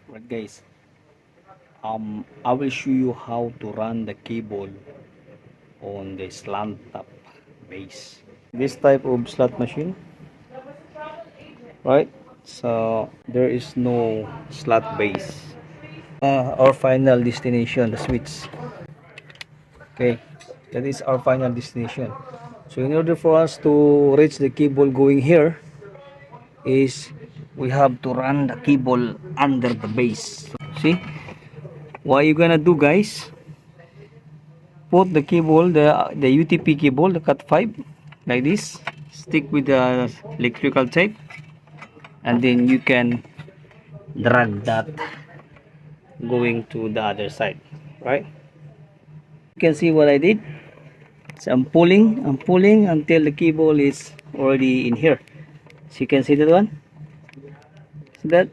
Right guys, I will show you how to run the cable on the slant top base. This type of slot machine, right? So there is no slot base. Our final destination, the switch. Okay, that is our final destination. So in order for us to reach the cable going here, is we have to run the cable under the base. See, what you gonna do, guys? Put the cable, the UTP cable, the cut 5, like this. Stick with the electrical tape, and then you can drag that going to the other side, right? You can see what I did. So I'm pulling until the cable is already in here. So you can see that one. See that?